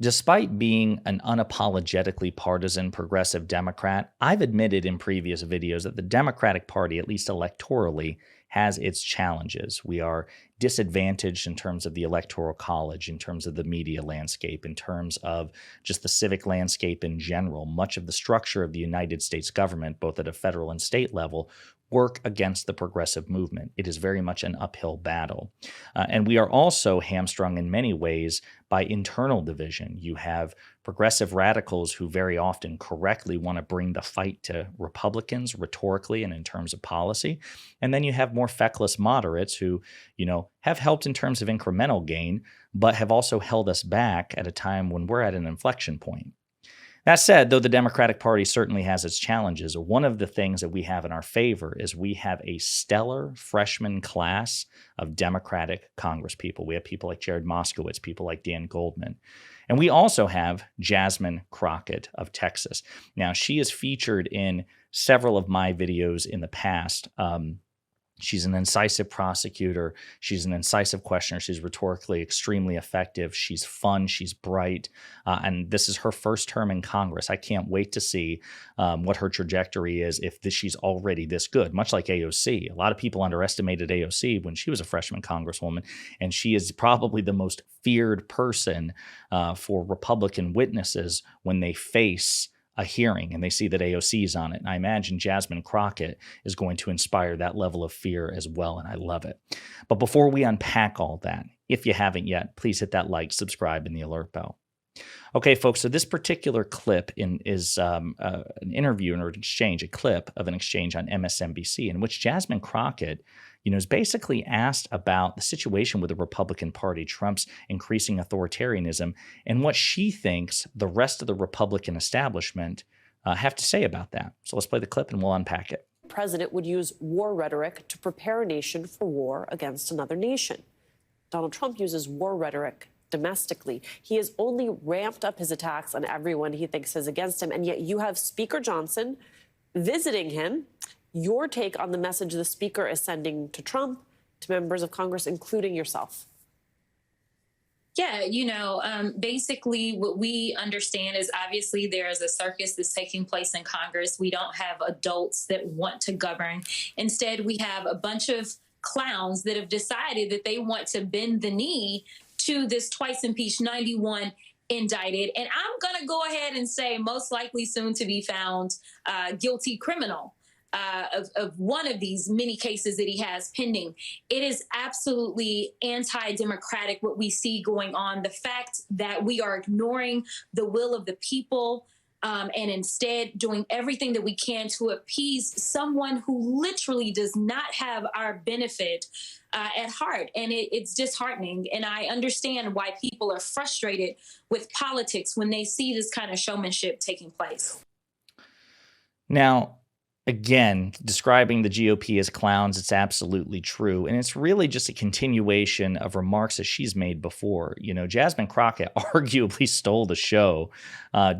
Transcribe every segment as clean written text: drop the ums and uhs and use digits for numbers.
Despite being an unapologetically partisan progressive Democrat, I've admitted in previous videos that the Democratic Party, at least electorally, has its challenges. We are disadvantaged in terms of the Electoral College, in terms of the media landscape, in terms of just the civic landscape in general. Much of the structure of the United States government, both at a federal and state level, work against the progressive movement. It is very much an uphill battle. And we are also hamstrung in many ways by internal division. You have progressive radicals who very often correctly want to bring the fight to Republicans rhetorically and in terms of policy. And then you have more feckless moderates who, have helped in terms of incremental gain, but have also held us back at a time when we're at an inflection point. That said, though the Democratic Party certainly has its challenges, one of the things that we have in our favor is we have a stellar freshman class of Democratic congresspeople. We have people like Jared Moskowitz, people like Dan Goldman. And we also have Jasmine Crockett of Texas. Now, she is featured in several of my videos in the past. She's an incisive prosecutor. She's an incisive questioner. She's rhetorically extremely effective. She's fun. She's bright. And this is her first term in Congress. I can't wait to see what her trajectory is if she's already this good, much like AOC. A lot of people underestimated AOC when she was a freshman Congresswoman, and she is probably the most feared person for Republican witnesses when they face a hearing and they see that AOC is on it. And I imagine Jasmine Crockett is going to inspire that level of fear as well, and I love it. But before we unpack all that, if you haven't yet, please hit that like, subscribe, and the alert bell. Okay, folks, so this particular clip is an interview or an exchange, a clip of an exchange on MSNBC in which Jasmine Crockett is basically asked about the situation with the Republican Party, Trump's increasing authoritarianism, and what she thinks the rest of the Republican establishment have to say about that. So let's play the clip and we'll unpack it. The president would use war rhetoric to prepare a nation for war against another nation. Donald Trump uses war rhetoric domestically. He has only ramped up his attacks on everyone he thinks is against him, and yet you have Speaker Johnson visiting him. Your take on the message the speaker is sending to Trump, to members of Congress, including yourself? Yeah, basically what we understand is obviously there is a circus that's taking place in Congress. We don't have adults that want to govern. Instead, we have a bunch of clowns that have decided that they want to bend the knee to this twice impeached 91 indicted. And I'm going to go ahead and say most likely soon to be found guilty criminal. Of one of these many cases that he has pending. It is absolutely anti-democratic what we see going on. The fact that we are ignoring the will of the people and instead doing everything that we can to appease someone who literally does not have our benefit at heart. And it's disheartening. And I understand why people are frustrated with politics when they see this kind of showmanship taking place. Now, again, describing the GOP as clowns, it's absolutely true. And it's really just a continuation of remarks that she's made before. Jasmine Crockett arguably stole the show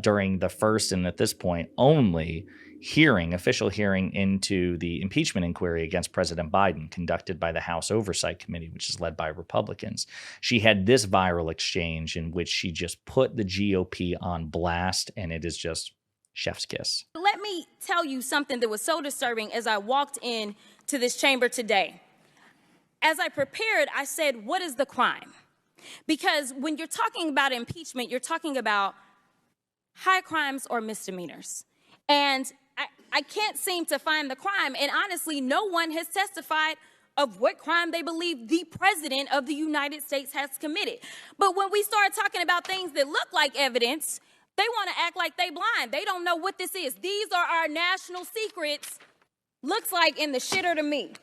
during the first and at this point only official hearing into the impeachment inquiry against President Biden conducted by the House Oversight Committee, which is led by Republicans. She had this viral exchange in which she just put the GOP on blast, and it is just chef's kiss. Let me tell you something that was so disturbing as I walked in to this chamber today. As I prepared, I said, what is the crime? Because when you're talking about impeachment, you're talking about high crimes or misdemeanors. And I can't seem to find the crime. And honestly, no one has testified of what crime they believe the president of the United States has committed. But when we start talking about things that look like evidence, they want to act like they blind. They don't know what this is. These are our national secrets. Looks like in the shitter to me.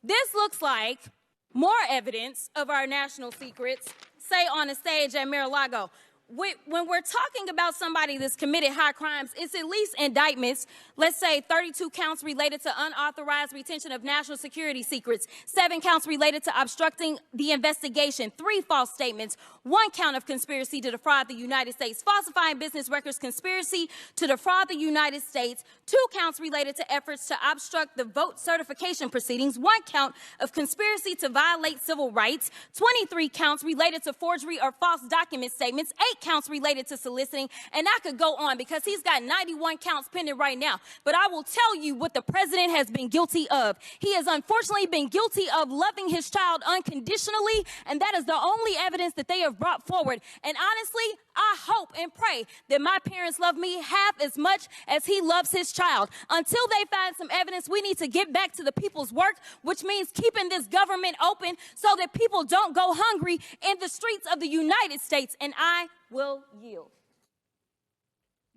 This looks like more evidence of our national secrets, say on a stage at Mar-a-Lago. when we're talking about somebody that's committed high crimes, it's at least indictments. Let's say 32 counts related to unauthorized retention of national security secrets, 7 counts related to obstructing the investigation, 3 false statements, 1 count of conspiracy to defraud the United States, falsifying business records, conspiracy to defraud the United States, 2 counts related to efforts to obstruct the vote certification proceedings, 1 count of conspiracy to violate civil rights, 23 counts related to forgery or false document statements, 8 counts related to soliciting, and I could go on because he's got 91 counts pending right now. But I will tell you what the president has been guilty of. He has unfortunately been guilty of loving his child unconditionally, and that is the only evidence that they have brought forward. And honestly, I hope and pray that my parents love me half as much as he loves his child. Until they find some evidence, we need to get back to the people's work, which means keeping this government open so that people don't go hungry in the streets of the United States. And I will yield.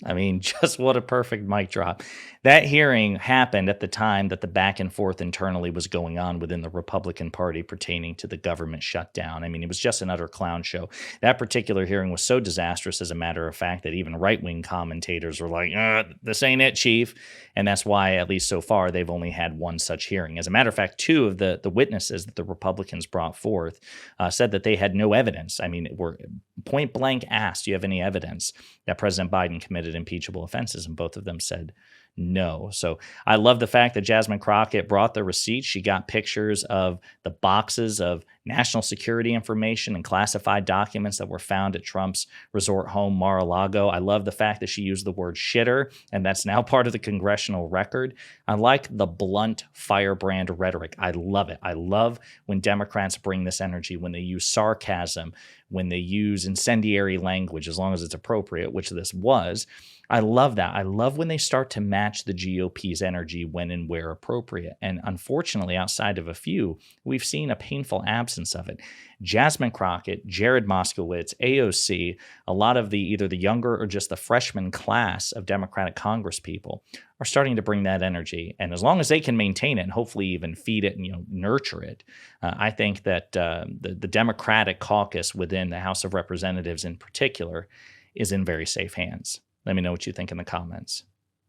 I mean, just what a perfect mic drop. That hearing happened at the time that the back and forth internally was going on within the Republican Party pertaining to the government shutdown. I mean, it was just an utter clown show. That particular hearing was so disastrous, as a matter of fact, that even right-wing commentators were like, this ain't it, Chief. And that's why, at least so far, they've only had 1 such hearing. As a matter of fact, 2 of the witnesses that the Republicans brought forth said that they had no evidence. I mean, were point blank asked, do you have any evidence that President Biden committed impeachable offenses? And both of them said no. So I love the fact that Jasmine Crockett brought the receipts. She got pictures of the boxes of national security information and classified documents that were found at Trump's resort home, Mar-a-Lago. I love the fact that she used the word shitter, and that's now part of the congressional record. I like the blunt, firebrand rhetoric. I love it. I love when Democrats bring this energy, when they use sarcasm, when they use incendiary language, as long as it's appropriate, which this was. I love that. I love when they start to match the GOP's energy when and where appropriate. And unfortunately, outside of a few, we've seen a painful absence of it. Jasmine Crockett, Jared Moskowitz, AOC, a lot of either the younger or just the freshman class of Democratic Congress people are starting to bring that energy. And as long as they can maintain it and hopefully even feed it and nurture it, I think that the Democratic caucus within the House of Representatives in particular is in very safe hands. Let me know what you think in the comments.